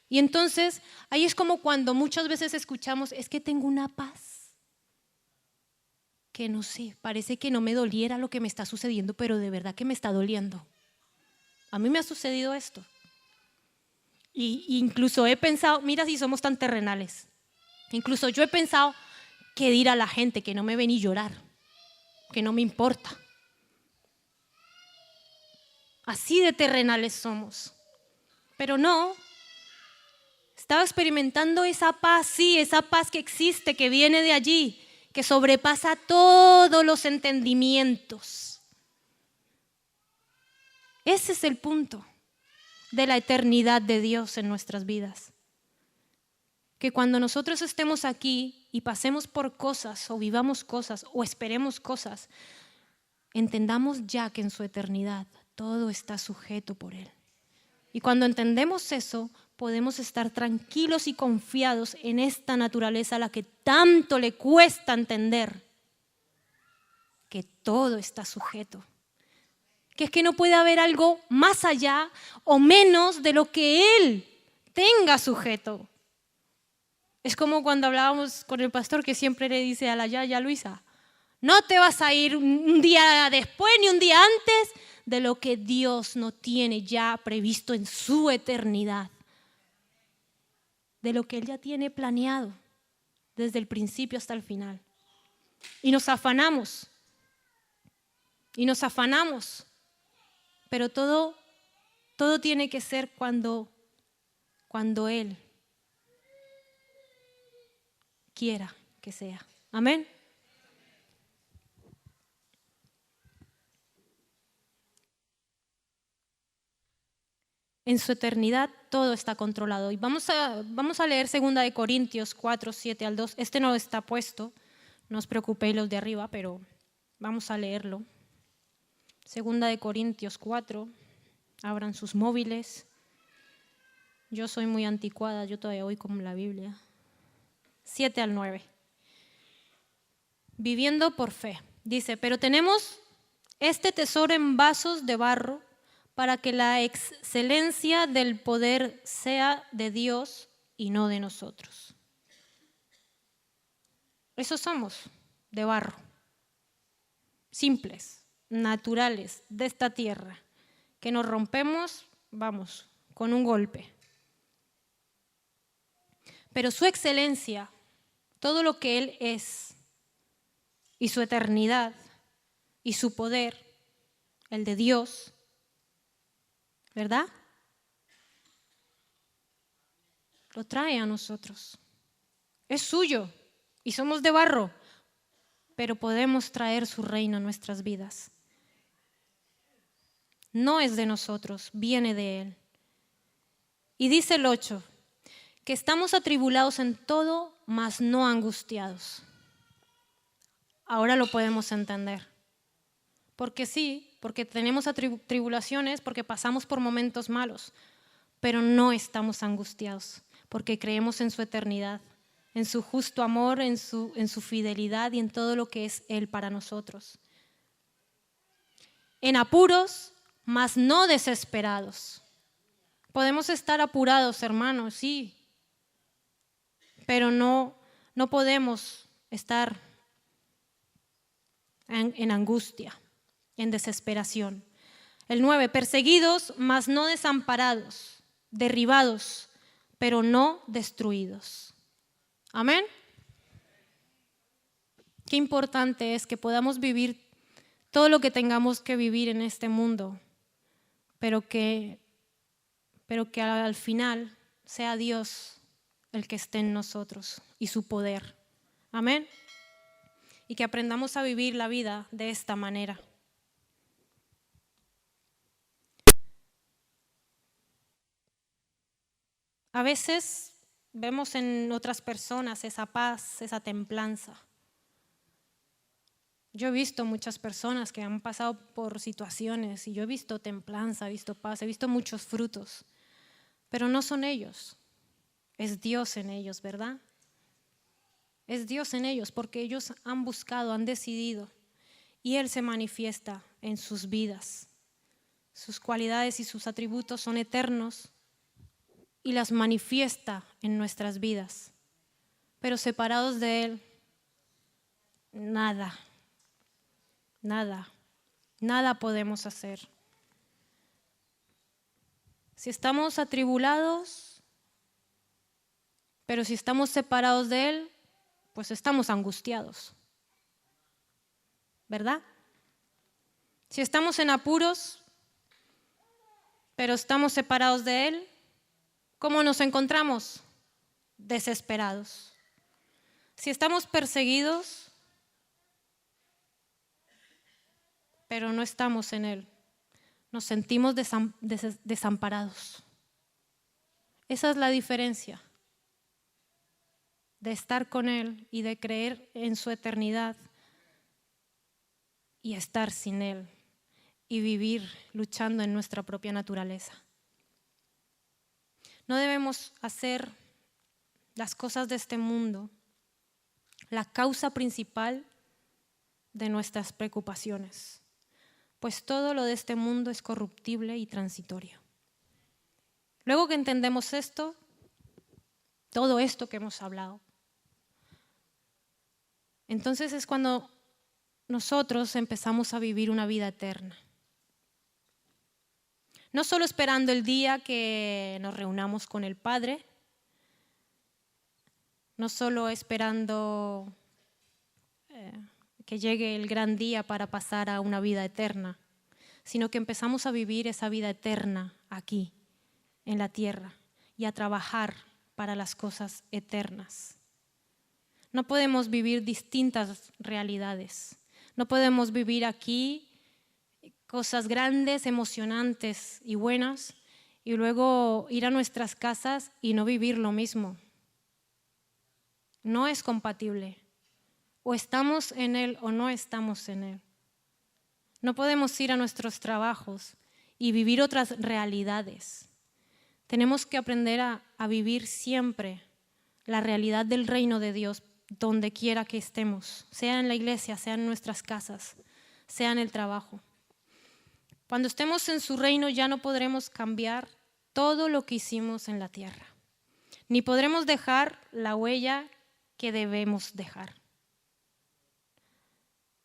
Y entonces ahí es como cuando muchas veces escuchamos, es que tengo una paz que no sé, parece que no me doliera lo que me está sucediendo, pero de verdad que me está doliendo. A mí me ha sucedido esto. Y incluso he pensado, mira si somos tan terrenales, incluso yo he pensado qué dirá la gente, que no me ve ni llorar, que no me importa. Así de terrenales somos. Pero no, estaba experimentando esa paz, sí, esa paz que existe, que viene de allí, que sobrepasa todos los entendimientos. Ese es el punto de la eternidad de Dios en nuestras vidas. Que cuando nosotros estemos aquí y pasemos por cosas o vivamos cosas o esperemos cosas, entendamos ya que en su eternidad todo está sujeto por Él. Y cuando entendemos eso, podemos estar tranquilos y confiados en esta naturaleza a la que tanto le cuesta entender, que todo está sujeto. Que es que no puede haber algo más allá o menos de lo que Él tenga sujeto. Es como cuando hablábamos con el pastor que siempre le dice a la yaya Luisa, no te vas a ir un día después ni un día antes de lo que Dios no tiene ya previsto en su eternidad. De lo que Él ya tiene planeado desde el principio hasta el final. Y nos afanamos. Pero todo tiene que ser cuando Él quiera que sea. Amén. en su eternidad todo está controlado. Y vamos a leer 2 Corintios 4, 7 al 2. Este no está puesto, no os preocupéis los de arriba, pero vamos a leerlo. 2 Corintios 4, abran sus móviles. Yo soy muy anticuada, yo todavía voy con la Biblia. 7 al 9. Viviendo por fe. Dice, pero tenemos este tesoro en vasos de barro para que la excelencia del poder sea de Dios y no de nosotros. Esos somos, de barro, simples, naturales, de esta tierra, que nos rompemos, vamos, con un golpe. Pero su excelencia, todo lo que Él es, y su eternidad, y su poder, el de Dios, ¿verdad? Lo trae a nosotros. Es suyo y somos de barro, pero podemos traer su reino a nuestras vidas. No es de nosotros, viene de Él. Y dice el 8, que estamos atribulados en todo, mas no angustiados. Ahora lo podemos entender. Porque sí, porque tenemos tribulaciones, porque pasamos por momentos malos, pero no estamos angustiados, porque creemos en su eternidad, en su justo amor, en su fidelidad y en todo lo que es Él para nosotros. En apuros, mas no desesperados. Podemos estar apurados, hermanos, sí, pero no podemos estar en angustia, en desesperación. El 9, perseguidos, mas no desamparados, derribados, pero no destruidos. Amén. Qué importante es que podamos vivir todo lo que tengamos que vivir en este mundo, pero que al final sea Dios el que esté en nosotros y su poder. Amén. Y que aprendamos a vivir la vida de esta manera. A veces vemos en otras personas esa paz, esa templanza. Yo he visto muchas personas que han pasado por situaciones y yo he visto templanza, he visto paz, he visto muchos frutos, pero no son ellos, es Dios en ellos, ¿verdad? Es Dios en ellos porque ellos han buscado, han decidido y Él se manifiesta en sus vidas. Sus cualidades y sus atributos son eternos y las manifiesta en nuestras vidas. Pero separados de Él, nada podemos hacer. Si estamos atribulados, pero si estamos separados de Él, pues estamos angustiados, ¿verdad? Si estamos en apuros, pero estamos separados de Él, ¿cómo nos encontramos? Desesperados. Si estamos perseguidos, pero no estamos en Él, nos sentimos desamparados. Esa es la diferencia de estar con Él y de creer en su eternidad y estar sin Él y vivir luchando en nuestra propia naturaleza. No debemos hacer las cosas de este mundo la causa principal de nuestras preocupaciones, pues todo lo de este mundo es corruptible y transitorio. Luego que entendemos esto, todo esto que hemos hablado, entonces es cuando nosotros empezamos a vivir una vida eterna. No solo esperando el día que nos reunamos con el Padre, no solo esperando que llegue el gran día para pasar a una vida eterna, sino que empezamos a vivir esa vida eterna aquí, en la tierra, y a trabajar para las cosas eternas. No podemos vivir distintas realidades. No podemos vivir aquí cosas grandes, emocionantes y buenas y luego ir a nuestras casas y no vivir lo mismo. No es compatible. O estamos en Él o no estamos en Él. No podemos ir a nuestros trabajos y vivir otras realidades. Tenemos que aprender a vivir siempre la realidad del reino de Dios donde quiera que estemos, sea en la iglesia, sea en nuestras casas, sea en el trabajo. Cuando estemos en su reino ya no podremos cambiar todo lo que hicimos en la tierra, ni podremos dejar la huella que debemos dejar.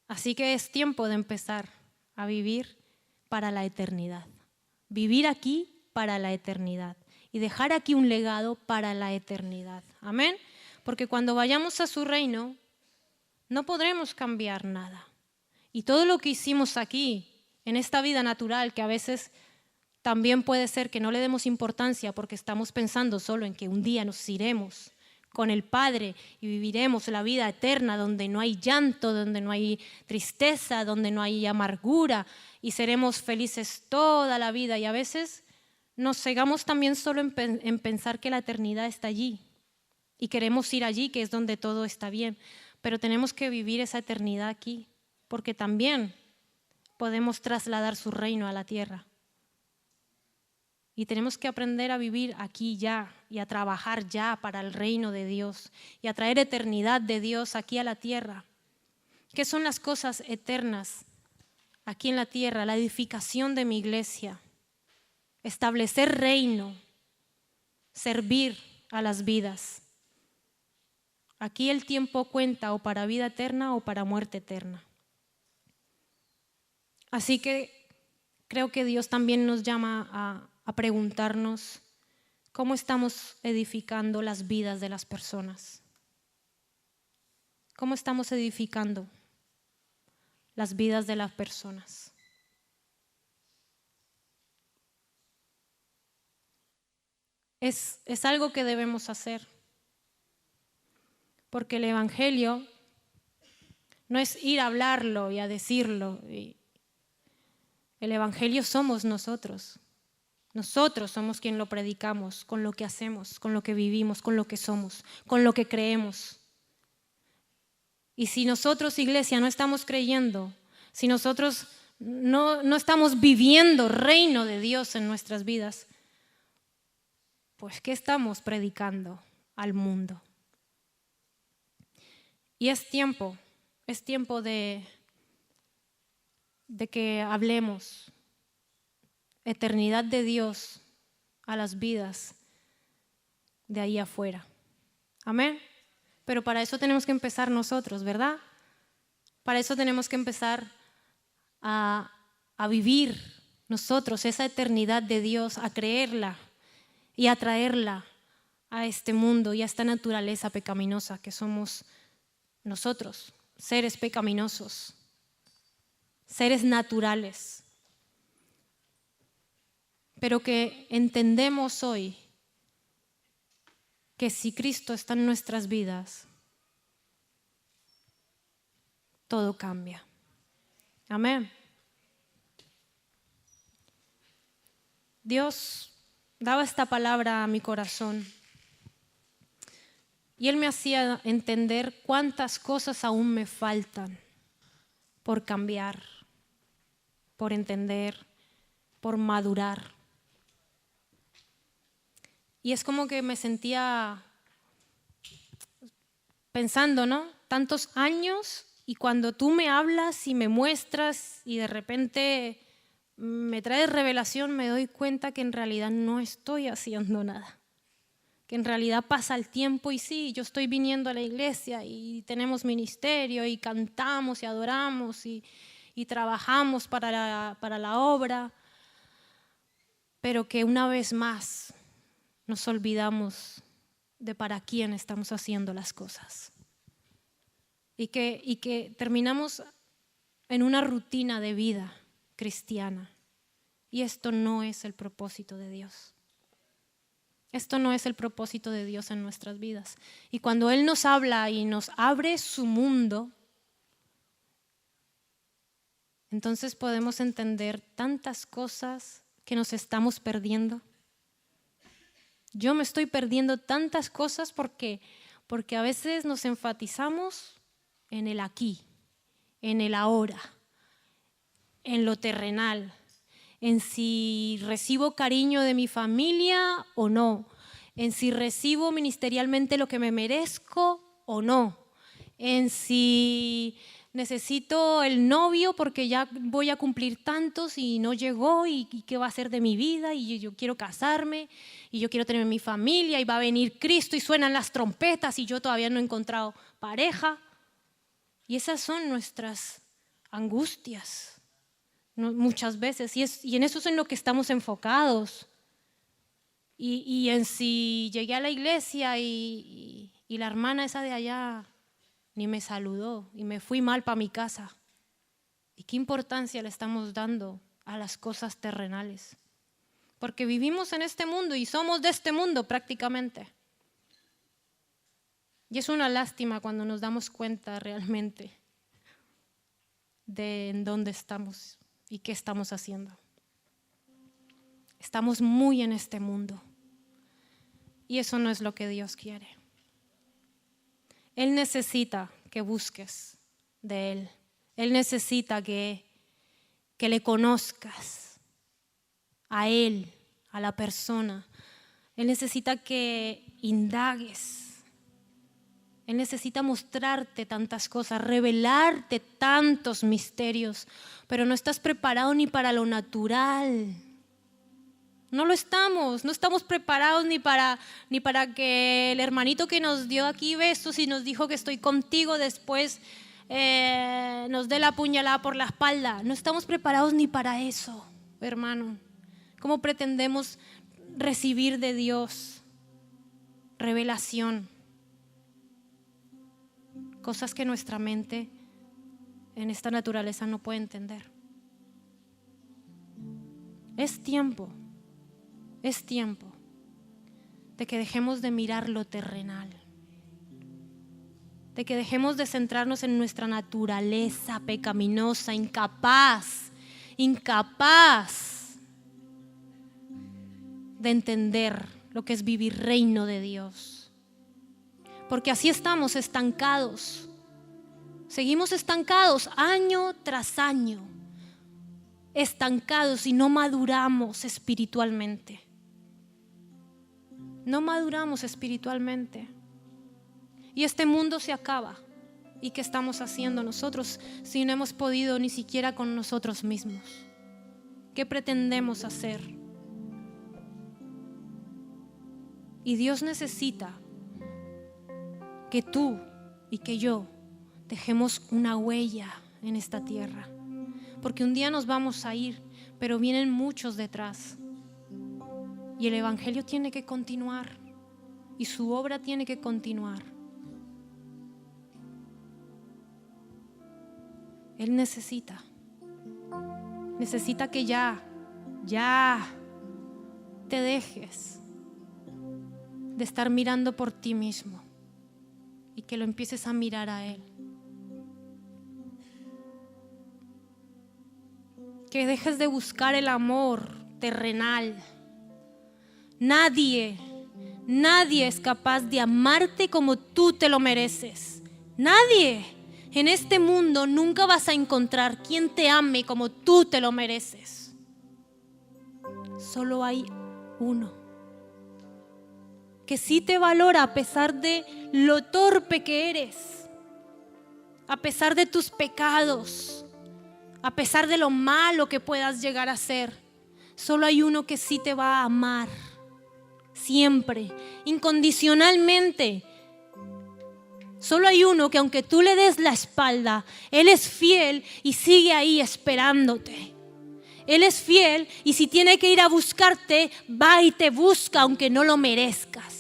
Así que es tiempo de empezar a vivir para la eternidad. Vivir aquí para la eternidad y dejar aquí un legado para la eternidad. Amén. Porque cuando vayamos a su reino no podremos cambiar nada. Y todo lo que hicimos aquí, en esta vida natural, que a veces también puede ser que no le demos importancia porque estamos pensando solo en que un día nos iremos con el Padre y viviremos la vida eterna donde no hay llanto, donde no hay tristeza, donde no hay amargura y seremos felices toda la vida. Y a veces nos cegamos también solo en pensar que la eternidad está allí y queremos ir allí, que es donde todo está bien, pero tenemos que vivir esa eternidad aquí, porque también podemos trasladar su reino a la tierra. Y tenemos que aprender a vivir aquí ya y a trabajar ya para el reino de Dios y a traer eternidad de Dios aquí a la tierra. ¿Qué son las cosas eternas aquí en la tierra? La edificación de mi iglesia, establecer reino, servir a las vidas. Aquí el tiempo cuenta o para vida eterna o para muerte eterna. Así que creo que Dios también nos llama a preguntarnos cómo estamos edificando las vidas de las personas. ¿Cómo estamos edificando las vidas de las personas? Es algo que debemos hacer, porque el Evangelio no es ir a hablarlo y a decirlo. El Evangelio somos nosotros. Nosotros somos quien lo predicamos, con lo que hacemos, con lo que vivimos, con lo que somos, con lo que creemos. Y si nosotros, iglesia, no estamos creyendo, si nosotros no estamos viviendo reino de Dios en nuestras vidas, pues ¿qué estamos predicando al mundo? Y es tiempo de que hablemos eternidad de Dios a las vidas de ahí afuera. Amén. Pero para eso tenemos que empezar nosotros, ¿verdad? Para eso tenemos que empezar a vivir nosotros esa eternidad de Dios, a creerla y a traerla a este mundo y a esta naturaleza pecaminosa que somos nosotros, seres pecaminosos, seres naturales. Pero que entendemos hoy que si Cristo está en nuestras vidas, todo cambia. Amén. Dios daba esta palabra a mi corazón y Él me hacía entender cuántas cosas aún me faltan por cambiar, por entender, por madurar. Y es como que me sentía pensando, ¿no? Tantos años y cuando tú me hablas y me muestras y de repente me traes revelación, me doy cuenta que en realidad no estoy haciendo nada. Que en realidad pasa el tiempo y sí, yo estoy viniendo a la iglesia y tenemos ministerio y cantamos y adoramos y trabajamos para la obra, pero que una vez más nos olvidamos de para quién estamos haciendo las cosas. Y que terminamos en una rutina de vida cristiana. Y esto no es el propósito de Dios. Esto no es el propósito de Dios en nuestras vidas. Y cuando Él nos habla y nos abre su mundo, entonces podemos entender tantas cosas que nos estamos perdiendo. Yo me estoy perdiendo tantas cosas porque a veces nos enfatizamos en el aquí, en el ahora, en lo terrenal, en si recibo cariño de mi familia o no, en si recibo ministerialmente lo que me merezco o no, en si necesito el novio porque ya voy a cumplir tantos y no llegó y qué va a ser de mi vida y yo quiero casarme y yo quiero tener mi familia y va a venir Cristo y suenan las trompetas y yo todavía no he encontrado pareja. Y esas son nuestras angustias muchas veces y en eso es en lo que estamos enfocados. Y en si llegué a la iglesia y la hermana esa de allá ni me saludó y me fui mal para mi casa. ¿Y qué importancia le estamos dando a las cosas terrenales? Porque vivimos en este mundo y somos de este mundo prácticamente. Y es una lástima cuando nos damos cuenta realmente de en dónde estamos y qué estamos haciendo. Estamos muy en este mundo y eso no es lo que Dios quiere. Él necesita que busques de Él. Él necesita que le conozcas a Él, a la persona. Él necesita que indagues. Él necesita mostrarte tantas cosas, revelarte tantos misterios, pero no estás preparado ni para lo natural. No lo estamos, no estamos preparados ni para que el hermanito que nos dio aquí besos y nos dijo que estoy contigo después nos dé la puñalada por la espalda. No estamos preparados ni para eso, hermano. ¿Cómo pretendemos recibir de Dios revelación? Cosas que nuestra mente en esta naturaleza no puede entender. Es tiempo de que dejemos de mirar lo terrenal, de que dejemos de centrarnos en nuestra naturaleza pecaminosa, incapaz de entender lo que es vivir reino de Dios. Porque así estamos estancados, seguimos estancados año tras año, estancados y no maduramos espiritualmente. No maduramos espiritualmente. Y este mundo se acaba. ¿Y qué estamos haciendo nosotros si no hemos podido ni siquiera con nosotros mismos? ¿Qué pretendemos hacer? Y Dios necesita que tú y que yo dejemos una huella en esta tierra. Porque un día nos vamos a ir, pero vienen muchos detrás. Y el evangelio tiene que continuar. Y su obra tiene que continuar. Él necesita que ya te dejes de estar mirando por ti mismo y que lo empieces a mirar a Él. Que dejes de buscar el amor terrenal. Nadie es capaz de amarte como tú te lo mereces. Nadie. En este mundo nunca vas a encontrar quien te ame como tú te lo mereces. Solo hay uno que sí te valora a pesar de lo torpe que eres, a pesar de tus pecados, a pesar de lo malo que puedas llegar a ser. Solo hay uno que sí te va a amar siempre, incondicionalmente. Solo hay uno que aunque tú le des la espalda, Él es fiel y sigue ahí esperándote. Él es fiel y si tiene que ir a buscarte, va y te busca aunque no lo merezcas.